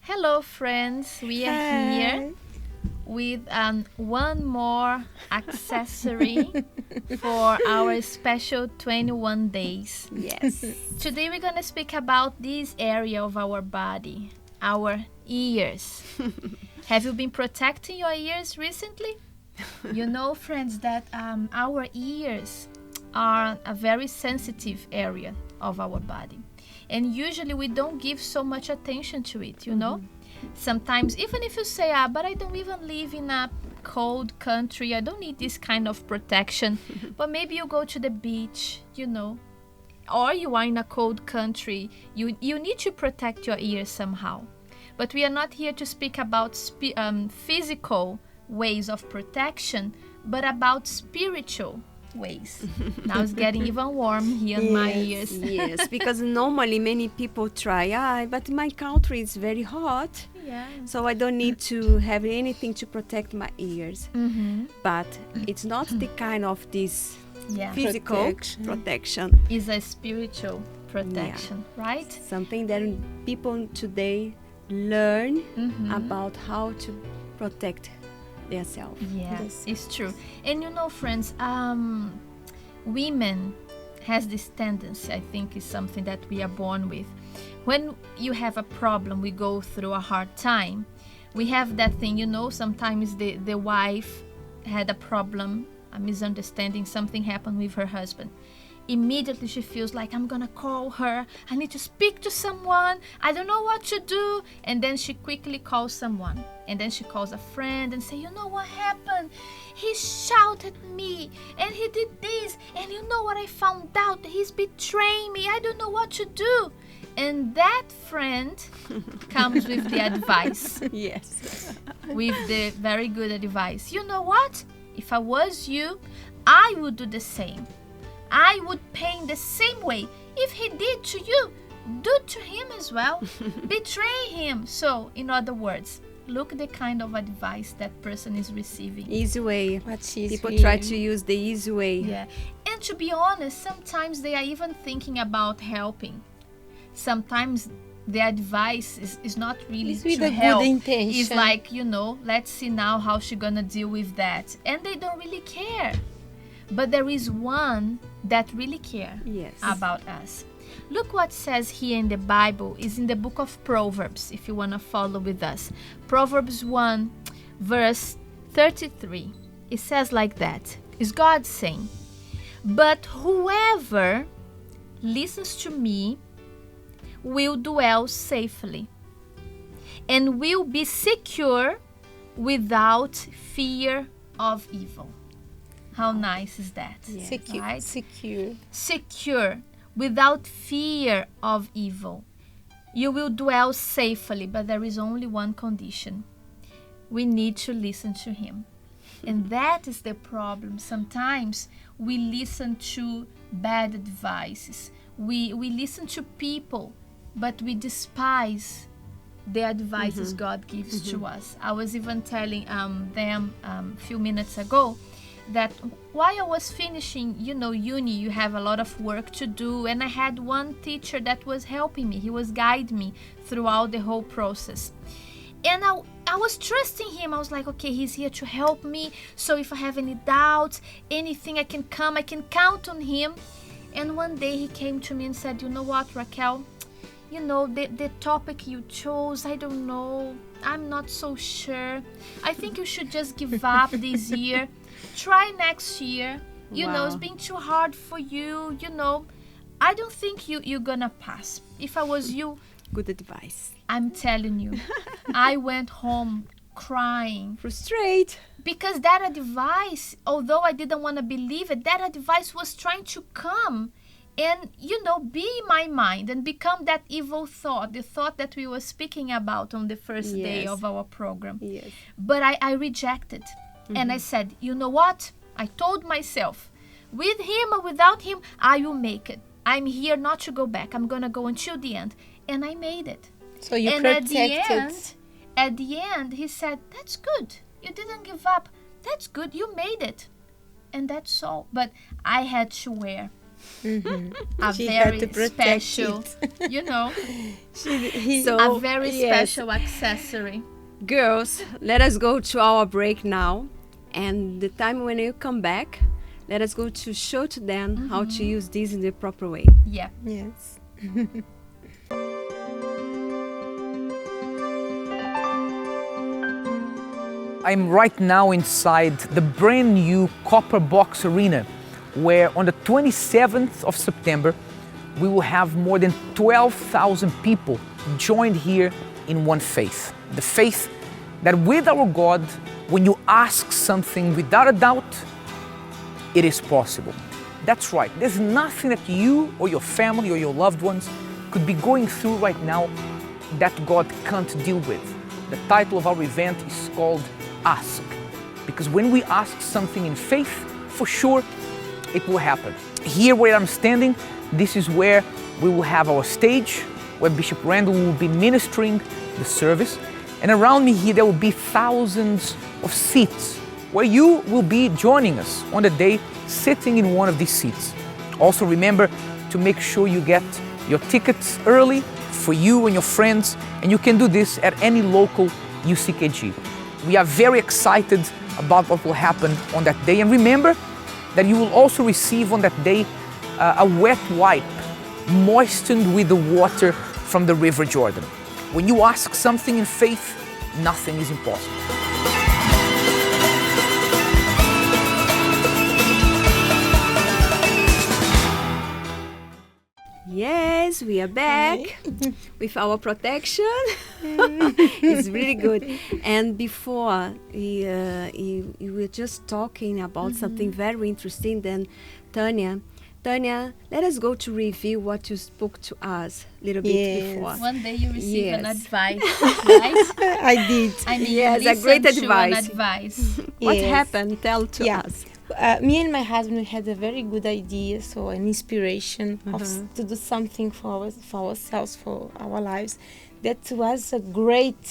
Hello, friends. We are here Hi. with one more accessory for our special 21 days. Yes. Today, we're going to speak about this area of our body, our ears. Have you been protecting your ears recently? You know, friends, that our ears are a very sensitive area of our body. And usually we don't give so much attention to it, you know? Sometimes, even if you say, but I don't even live in a cold country, I don't need this kind of protection. But maybe you go to the beach, you know, or you are in a cold country, you need to protect your ears somehow. But we are not here to speak about physical ways of protection, but about spiritual ways. Now it's getting even warm here in my ears. Yes, because normally many people try, but my country is very hot, Yeah. so I don't need to have anything to protect my ears. Mm-hmm. But it's not the kind of this Yeah. physical Protection. protection. Is a spiritual protection, right? Something that people today learn Mm-hmm. about how to protect themselves. Yeah, Yes. it's true. And you know, friends, women has this tendency, I think is something that we are born with. When you have a problem, we go through a hard time, we have that thing, you know, sometimes the wife had a problem, a misunderstanding, something happened with her husband. Immediately she feels like, I'm gonna call her, I need to speak to someone, I don't know what to do. And then she quickly calls someone, and then she calls a friend and say, you know what happened, he shouted at me and he did this, and you know what I found out, he's betraying me, I don't know what to do. And that friend comes with the advice, Yes. with the very good advice. You know what, if I was you, I would do the same. I would pain the same way. If he did to you, do to him as well. Betray him. So, in other words, look the kind of advice that person is receiving. Easy way. What she's People hearing. try to use the easy way. Yeah. And to be honest, sometimes they are even thinking about helping. Sometimes the advice is not really It's with to a help. good intention. It's like, you know, let's see now how she gonna deal with that. And they don't really care. But there is one that really care Yes. about us. Look what says here in the Bible, is in the book of Proverbs, if you want to follow with us. Proverbs 1 verse 33. It says like that. Is God saying, but whoever listens to me will dwell safely and will be secure without fear of evil. How nice is that? Yes. Secure. Right? Secure. Secure, without fear of evil. You will dwell safely, but there is only one condition. We need to listen to him. And that is the problem. Sometimes we listen to bad advices. We listen to people, but we despise the advices God gives to us. I was even telling them a few minutes ago that while I was finishing, you know, uni, you have a lot of work to do, and I had one teacher that was helping me. He was guiding me throughout the whole process. And I was trusting him. I was like, okay, he's here to help me. So if I have any doubts, anything, I can count on him. And one day he came to me and said, you know what, Raquel, you know, the topic you chose, I don't know, I'm not so sure. I think you should just give up this year. Try next year. You know, it's Wow. been too hard for you. You know, I don't think you're gonna pass. If I was you, Good advice. I'm telling you, I went home crying Frustrate. because that advice, although I didn't want to believe it, that advice was trying to come and, you know, be in my mind and become that evil thought, the thought that we were speaking about on the first day Yes. of our program. Yes. But I rejected. And I said, you know what? I told myself, with him or without him, I will make it. I'm here not to go back. I'm going to go until the end. And I made it. So you And protected. at the end, he said, that's good. You didn't give up. That's good. You made it. And that's all. But I had to wear A She had very to protect special, it. you know, So, a very yes. special accessory. Girls, let us go to our break now. And the time when you come back, let us go to show to them how to use this in the proper way. Yeah. Yes. I'm right now inside the brand new Copper Box Arena, where on the 27th of September, we will have more than 12,000 people joined here in one faith. The faith that with our God, when you ask something without a doubt, it is possible. That's right, there's nothing that you or your family or your loved ones could be going through right now that God can't deal with. The title of our event is called Ask, because when we ask something in faith, for sure it will happen. Here where I'm standing, this is where we will have our stage, where Bishop Randall will be ministering the service, and around me here there will be thousands of seats where you will be joining us on the day, sitting in one of these seats. Also remember to make sure you get your tickets early for you and your friends, and you can do this at any local UCKG. We are very excited about what will happen on that day, and remember that you will also receive on that day a wet wipe moistened with the water from the River Jordan. When you ask something in faith, nothing is impossible. Yes, we are back with our protection. It's really good. And before you were just talking about something very interesting. Then Tanya, let us go to review what you spoke to us a little bit Yes. before. One day you receive an Yes. advice, right? I did. I mean, Yes, you a great listen to an advice. advice. What Yes. happened? Tell to Yeah. us. Me and my husband, we had a very good idea, so an inspiration to do something for ourselves, for our lives. That was a great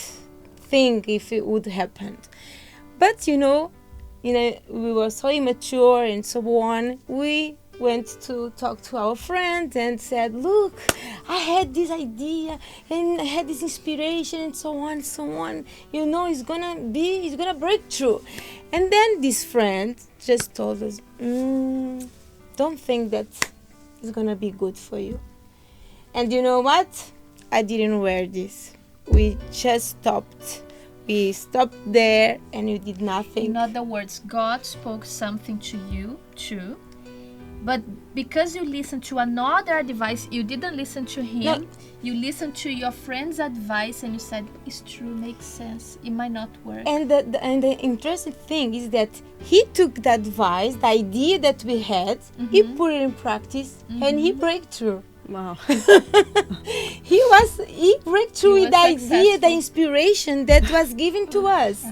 thing if it would happen. But we were so immature and so on. We went to talk to our friend and said, "Look, I had this idea and I had this inspiration and so on, so on. It's gonna break through." And then this friend just told us, "Don't think that it's gonna be good for you." And you know what? I didn't wear this. We just stopped. We stopped there and we did nothing. In other words, God spoke something to you, true. But because you listened to another advice, you didn't listen to him. No. You listened to your friend's advice and you said, "It's true, makes sense. It might not work." And the interesting thing is that he took the advice, the idea that we had, he put it in practice, and he break through. Wow. He break through He with the was idea, the successful. inspiration that was given to us.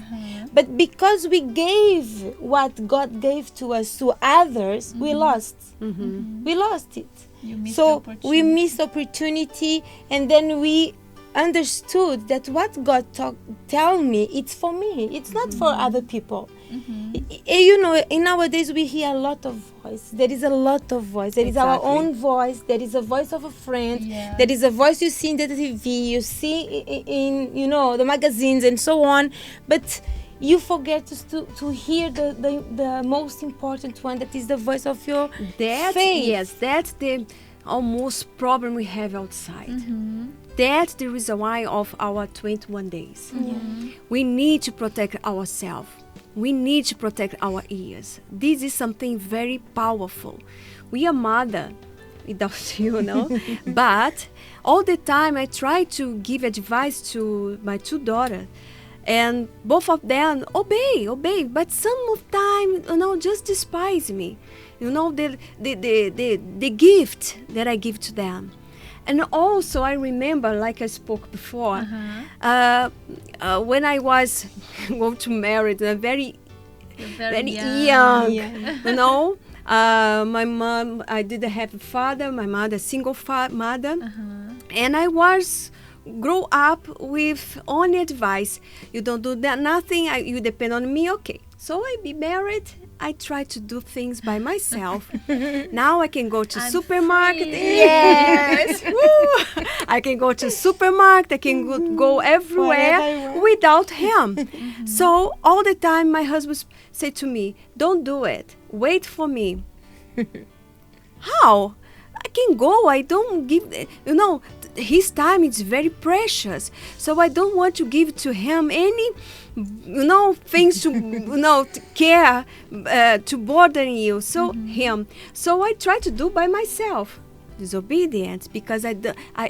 But because we gave what God gave to us to others, we lost. We lost it. You missed the So we opportunity. missed opportunity, and then we understood that what God tell me, it's for me. It's not for other people. In nowadays we hear a lot of voice. There is a lot of voice. There is our Exactly. own voice. There is a voice of a friend. Yeah. There is a voice you see in the TV. You see in the magazines and so on. But you forget to hear the most important one, that is the voice of your faith. Yes, that's the almost problem we have outside. That's the reason why of our 21 days. We need to protect ourselves. We need to protect our ears. This is something very powerful. We are mother without but all the time I try to give advice to my two daughters, and both of them obey, but some of time, just despise me. The gift that I give to them. And also I remember, like I spoke before, when I was going to marry, very Very young. Yeah. My mom, I didn't have a father, my mother, single mother. And I was grow up with only advice. You don't do that, nothing, you depend on me, okay. So I be married. I try to do things by myself. Now I can go to supermarket. free. Yes. Woo! I can go to supermarket. I can go everywhere Wherever I want. without him. So all the time my husband say to me, "Don't do it. Wait for me." How? I can go. I don't give, his time is very precious. So I don't want to give to him any, things to, to care, to bother you. So him. So I try to do by myself. Disobedience, because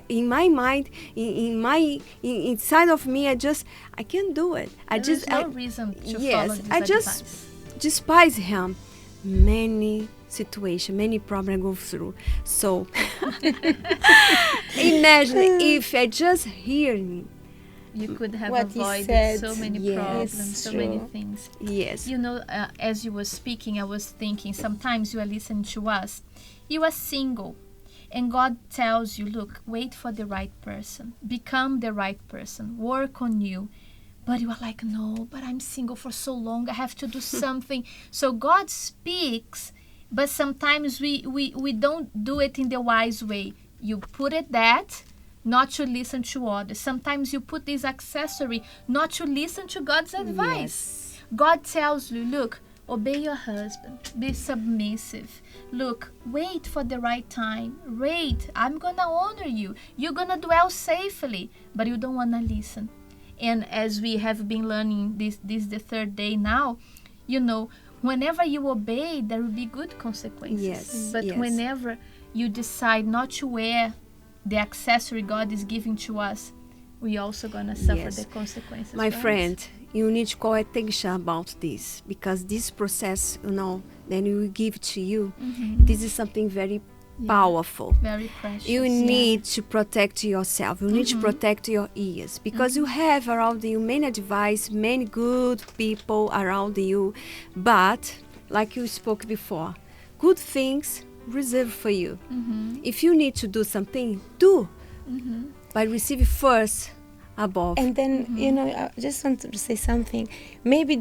in my mind, inside of me, I can't do it. There's no reason to follow this I just advice. despise him. Many situation, many problems I go through. So imagine if I just hear him. You could have What he avoided said. so many Yes, problems, so many true. things. Yes. As you were speaking, I was thinking, sometimes you are listening to us, you are single, and God tells you, look, wait for the right person, become the right person, work on you. But you are like, no, but I'm single for so long, I have to do something. So God speaks, but sometimes we don't do it in the wise way. You put it that, not to listen to others. Sometimes you put this accessory, not to listen to God's advice. God tells you, look, obey your husband, be submissive. Look, wait for the right time. Wait, I'm gonna honor you. You're gonna dwell safely, but you don't wanna listen. And as we have been learning this the third day now, whenever you obey, there will be good consequences. Yes, But yes. whenever you decide not to wear the accessory God is giving to us, we also gonna suffer Yes. the consequences. My right? friend, you need to call attention about this, because this process, then we give to you, this is something very powerful. Very precious. You need to protect yourself. You need to protect your ears, because you have around you many advice, many good people around you. But, like you spoke before, good things reserved for you. If you need to do something, do. But receive first above. And then, I just want to say something. Maybe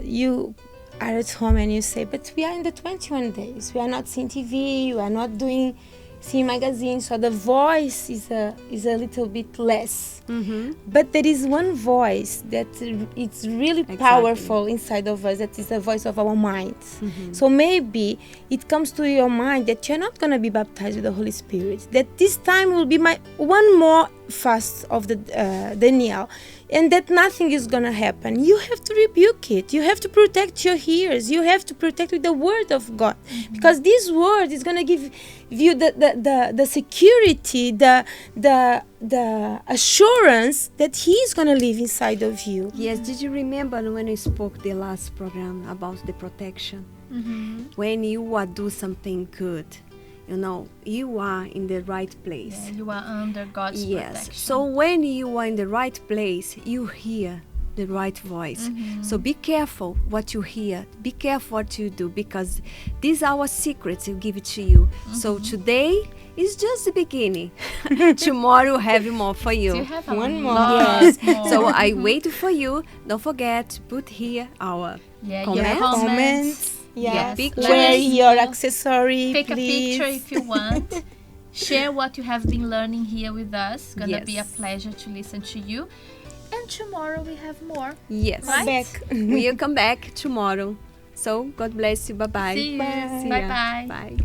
you are at home and you say, but we are in the 21 days. We are not seeing TV. We are not seeing magazines. So the voice is a little bit less. But there is one voice that it's really powerful inside of us. That is the voice of our minds. So maybe it comes to your mind that you're not going to be baptized with the Holy Spirit. That this time will be my one more fast of the Daniel, and that nothing is going to happen. You have to rebuke it. You have to protect your ears. You have to protect with the word of God, because this word is going to give you the security, the assurance that He is going to live inside of you. Yes, did you remember when I spoke the last program about the protection? When you are do something good, you are in the right place. Yeah, you are under God's protection. So when you are in the right place, you hear the right voice. So be careful what you hear. Be careful what you do, because these are our secrets we give it to you. So today is just the beginning. Tomorrow we'll have more for you. You have One more. lot more. So I wait for you. Don't forget to put here our your comments. comments. Yeah, pictures. wear your accessory, Take please. a picture if you want. Share what you have been learning here with us. Gonna be a Yes. pleasure to listen to you. And tomorrow we have more. Yes. Right? Back. We'll come back tomorrow. So God bless you. Bye-bye. See you. See ya. Bye-bye. Bye.